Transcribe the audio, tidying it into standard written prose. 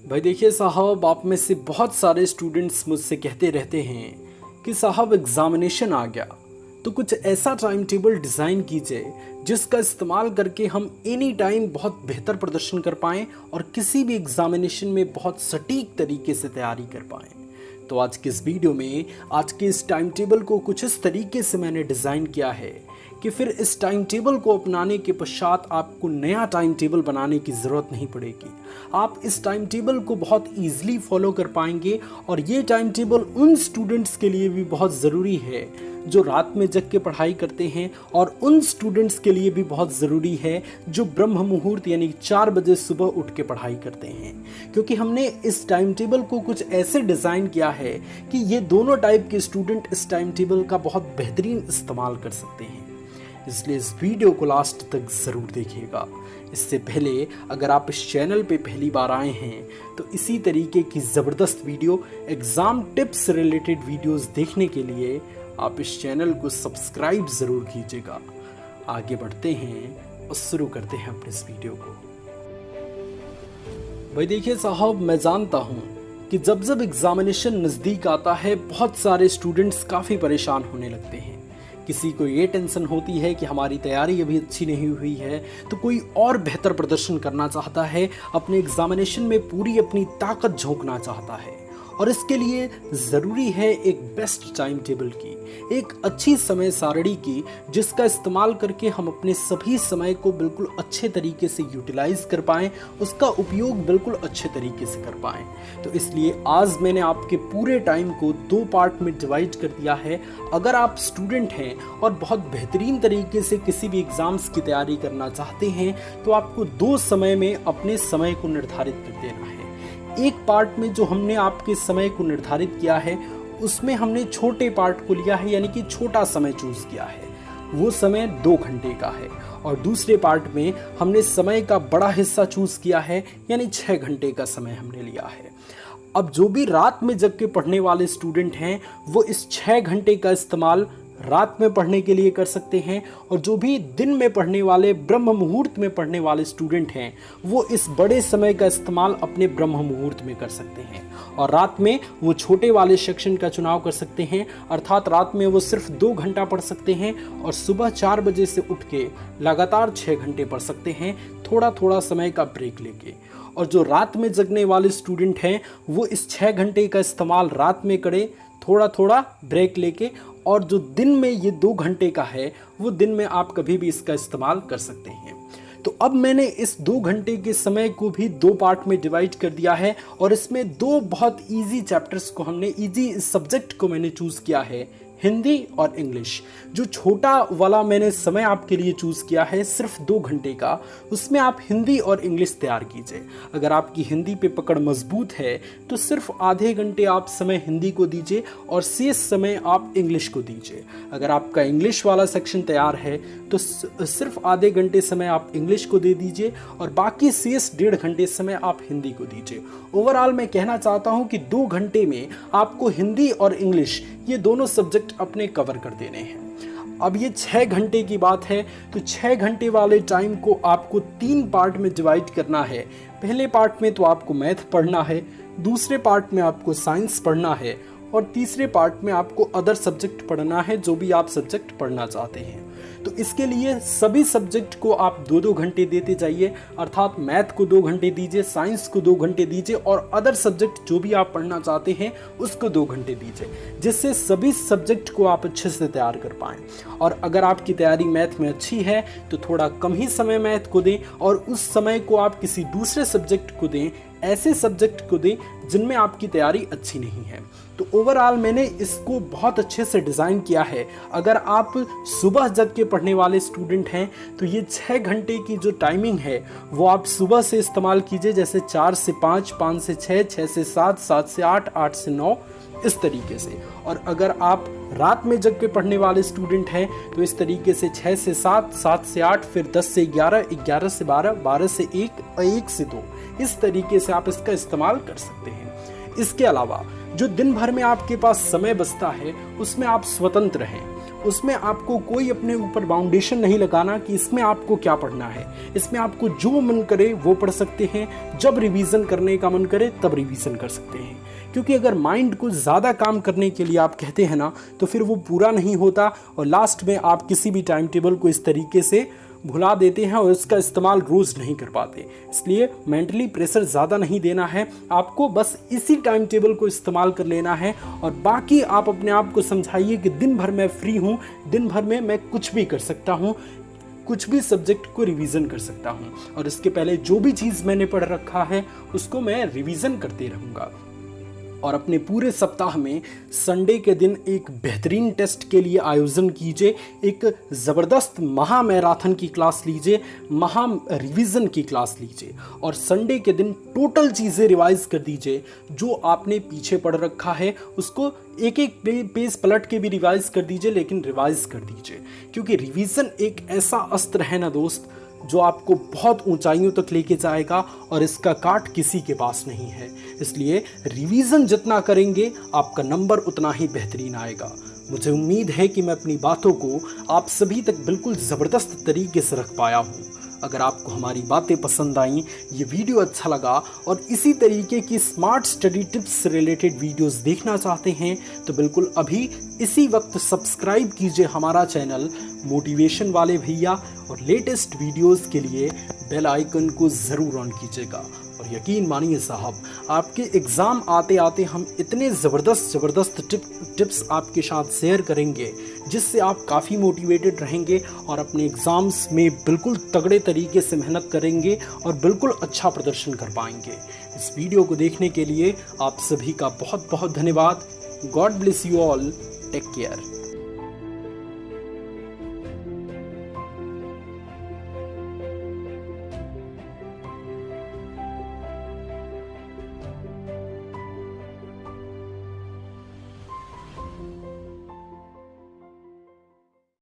भाई देखिए साहब, आप में से बहुत सारे स्टूडेंट्स मुझसे कहते रहते हैं कि साहब एग्ज़ामिनेशन आ गया तो कुछ ऐसा टाइम टेबल डिज़ाइन कीजिए जिसका इस्तेमाल करके हम एनी टाइम बहुत बेहतर प्रदर्शन कर पाएँ और किसी भी एग्ज़ामिनेशन में बहुत सटीक तरीके से तैयारी कर पाएँ। तो आज के इस वीडियो में आज के इस टाइम टेबल को कुछ इस तरीके से मैंने डिज़ाइन किया है कि फिर इस टाइम टेबल को अपनाने के पश्चात आपको नया टाइम टेबल बनाने की ज़रूरत नहीं पड़ेगी। आप इस टाइम टेबल को बहुत ईजिली फॉलो कर पाएंगे और ये टाइम टेबल उन स्टूडेंट्स के लिए भी बहुत ज़रूरी है जो रात में जग के पढ़ाई करते हैं और उन स्टूडेंट्स के लिए भी बहुत ज़रूरी है जो ब्रह्म मुहूर्त यानी 4 बजे सुबह उठ के पढ़ाई करते हैं, क्योंकि हमने इस टाइम टेबल को कुछ ऐसे डिज़ाइन किया है कि ये दोनों टाइप के स्टूडेंट इस टाइम टेबल का बहुत बेहतरीन इस्तेमाल कर सकते हैं। इसलिए इस वीडियो को लास्ट तक ज़रूर देखिएगा। इससे पहले अगर आप इस चैनल पे पहली बार आए हैं तो इसी तरीके की ज़बरदस्त video exam tips related videos देखने के लिए आप इस चैनल को सब्सक्राइब ज़रूर कीजिएगा। आगे बढ़ते हैं और शुरू करते हैं अपने इस वीडियो को। भाई देखिए साहब, मैं जानता हूँ कि जब जब एग्ज़ामिनेशन नज़दीक आता है बहुत सारे स्टूडेंट्स काफ़ी परेशान होने लगते हैं। किसी को ये टेंशन होती है कि हमारी तैयारी अभी अच्छी नहीं हुई है, तो कोई और बेहतर प्रदर्शन करना चाहता है, अपने एग्ज़ामिनेशन में पूरी अपनी ताकत झोंकना चाहता है और इसके लिए ज़रूरी है एक बेस्ट टाइम टेबल की, एक अच्छी समय सारणी की, जिसका इस्तेमाल करके हम अपने सभी समय को बिल्कुल अच्छे तरीके से यूटिलाइज कर पाएँ, उसका उपयोग बिल्कुल अच्छे तरीके से कर पाएँ। तो इसलिए आज मैंने आपके पूरे टाइम को 2 पार्ट में डिवाइड कर दिया है। अगर आप स्टूडेंट हैं और बहुत बेहतरीन तरीके से किसी भी एग्ज़ाम्स की तैयारी करना चाहते हैं तो आपको 2 समय में अपने समय को निर्धारित कर देना है। एक पार्ट में जो हमने आपके समय को निर्धारित किया है उसमें हमने छोटे पार्ट को लिया है, यानी कि छोटा समय चूज किया है, वो समय 2 घंटे का है। और दूसरे पार्ट में हमने समय का बड़ा हिस्सा चूज किया है, यानी 6 घंटे का समय हमने लिया है। अब जो भी रात में जग के पढ़ने वाले स्टूडेंट हैं वो इस 6 घंटे का इस्तेमाल रात में पढ़ने के लिए कर सकते हैं, और जो भी दिन में पढ़ने वाले ब्रह्म मुहूर्त में पढ़ने वाले स्टूडेंट हैं वो इस बड़े समय का इस्तेमाल अपने ब्रह्म मुहूर्त में कर सकते हैं। और रात में वो छोटे वाले सेक्शन का चुनाव कर सकते हैं, अर्थात रात में वो सिर्फ 2 घंटा पढ़ सकते हैं और सुबह 4 बजे से उठ के लगातार 6 घंटे पढ़ सकते हैं, थोड़ा थोड़ा समय का ब्रेक लेके। और जो रात में जगने वाले स्टूडेंट हैं वो इस 6 घंटे का इस्तेमाल रात में करें, थोड़ा थोड़ा ब्रेक लेके, और जो दिन में ये 2 घंटे का है वो दिन में आप कभी भी इसका इस्तेमाल कर सकते हैं। तो अब मैंने इस 2 घंटे के समय को भी 2 पार्ट में डिवाइड कर दिया है और इसमें 2 बहुत इजी चैप्टर्स को हमने इजी सब्जेक्ट को मैंने चूज़ किया है, हिंदी और इंग्लिश। जो छोटा वाला मैंने समय आपके लिए चूज़ किया है सिर्फ 2 घंटे का, उसमें आप हिंदी और इंग्लिश तैयार कीजिए। अगर आपकी हिंदी पे पकड़ मजबूत है तो सिर्फ आधे घंटे आप समय हिंदी को दीजिए और शेष समय आप इंग्लिश को दीजिए। अगर आपका इंग्लिश वाला सेक्शन तैयार है तो सिर्फ आधे घंटे समय आप इंग्लिश को दे दीजिए और बाकी शेष 1.5 घंटे समय आप हिंदी को दीजिए। ओवरऑल मैं कहना चाहता हूँ कि 2 घंटे में आपको हिंदी और इंग्लिश ये दोनों सब्जेक्ट अपने कवर कर देने हैं। अब ये 6 घंटे की बात है तो 6 घंटे वाले टाइम को आपको 3 पार्ट में डिवाइड करना है। पहले पार्ट में तो आपको मैथ पढ़ना है, दूसरे पार्ट में आपको साइंस पढ़ना है और तीसरे पार्ट में आपको अदर सब्जेक्ट पढ़ना है, जो भी आप सब्जेक्ट पढ़ना चाहते हैं। तो इसके लिए सभी सब्जेक्ट को आप 2-2 घंटे देते जाइए, अर्थात मैथ को 2 घंटे दीजिए, साइंस को 2 घंटे दीजिए और अदर सब्जेक्ट जो भी आप पढ़ना चाहते हैं उसको 2 घंटे दीजिए, जिससे सभी सब्जेक्ट को आप अच्छे से तैयार कर पाएँ। और अगर आपकी तैयारी मैथ में अच्छी है तो थोड़ा कम ही समय मैथ को दें और उस समय को आप किसी दूसरे सब्जेक्ट को दें, ऐसे सब्जेक्ट को दें जिनमें आपकी तैयारी अच्छी नहीं है। तो ओवरऑल मैंने इसको बहुत अच्छे से डिज़ाइन किया है। अगर आप सुबह जग के पढ़ने वाले स्टूडेंट हैं तो ये 6 घंटे की जो टाइमिंग है वो आप सुबह से इस्तेमाल कीजिए, जैसे 4 से 5, 5 से 6, 6 से 7, 7 से 8, 8 से 9, इस तरीके से। और अगर आप रात में जग के पढ़ने वाले स्टूडेंट हैं तो इस तरीके से 6 से 7, 7 से 8, फिर 10 से 11, 11 से 12, 12 से 1, 1 से 2, इस तरीके से आप इसका इस्तेमाल कर सकते हैं। इसके अलावा जो दिन भर में आपके पास समय बचता है उसमें आप स्वतंत्र हैं, उसमें आपको कोई अपने ऊपर बाउंडेशन नहीं लगाना कि इसमें आपको क्या पढ़ना है। इसमें आपको जो मन करे वो पढ़ सकते हैं, जब रिवीजन करने का मन करे तब रिवीजन कर सकते हैं। क्योंकि अगर माइंड को ज़्यादा काम करने के लिए आप कहते हैं ना, तो फिर वो पूरा नहीं होता और लास्ट में आप किसी भी टाइम टेबल को इस तरीके से भुला देते हैं और इसका इस्तेमाल रोज़ नहीं कर पाते। इसलिए मेंटली प्रेशर ज़्यादा नहीं देना है, आपको बस इसी टाइम टेबल को इस्तेमाल कर लेना है। और बाकी आप अपने आप को समझाइए कि दिन भर मैं फ्री हूँ, दिन भर में मैं कुछ भी कर सकता हूँ, कुछ भी सब्जेक्ट को रिवीजन कर सकता हूँ और इसके पहले जो भी चीज़ मैंने पढ़ रखा है उसको मैं रिवीजन करते रहूँगा। और अपने पूरे सप्ताह में संडे के दिन एक बेहतरीन टेस्ट के लिए आयोजन कीजिए, एक ज़बरदस्त महा मैराथन की क्लास लीजिए, महा रिवीजन की क्लास लीजिए और संडे के दिन टोटल चीज़ें रिवाइज कर दीजिए। जो आपने पीछे पढ़ रखा है उसको एक एक पेज पलट के भी रिवाइज कर दीजिए, लेकिन रिवाइज कर दीजिए। क्योंकि रिवीजन एक ऐसा अस्त्र है ना दोस्त, जो आपको बहुत ऊंचाइयों तक लेके जाएगा और इसका काट किसी के पास नहीं है। इसलिए रिवीजन जितना करेंगे आपका नंबर उतना ही बेहतरीन आएगा। मुझे उम्मीद है कि मैं अपनी बातों को आप सभी तक बिल्कुल ज़बरदस्त तरीके से रख पाया हूँ। अगर आपको हमारी बातें पसंद आईं, ये वीडियो अच्छा लगा और इसी तरीके की स्मार्ट स्टडी टिप्स से रिलेटेड वीडियोस देखना चाहते हैं तो बिल्कुल अभी इसी वक्त सब्सक्राइब कीजिए हमारा चैनल मोटिवेशन वाले भैया और लेटेस्ट वीडियोस के लिए बेल आइकन को ज़रूर ऑन कीजिएगा। और यकीन मानिए साहब, आपके एग्ज़ाम आते आते हम इतने ज़बरदस्त टिप्स आपके साथ शेयर करेंगे जिससे आप काफ़ी मोटिवेटेड रहेंगे और अपने एग्ज़ाम्स में बिल्कुल तगड़े तरीके से मेहनत करेंगे और बिल्कुल अच्छा प्रदर्शन कर पाएंगे। इस वीडियो को देखने के लिए आप सभी का बहुत बहुत धन्यवाद। God bless you all, take care.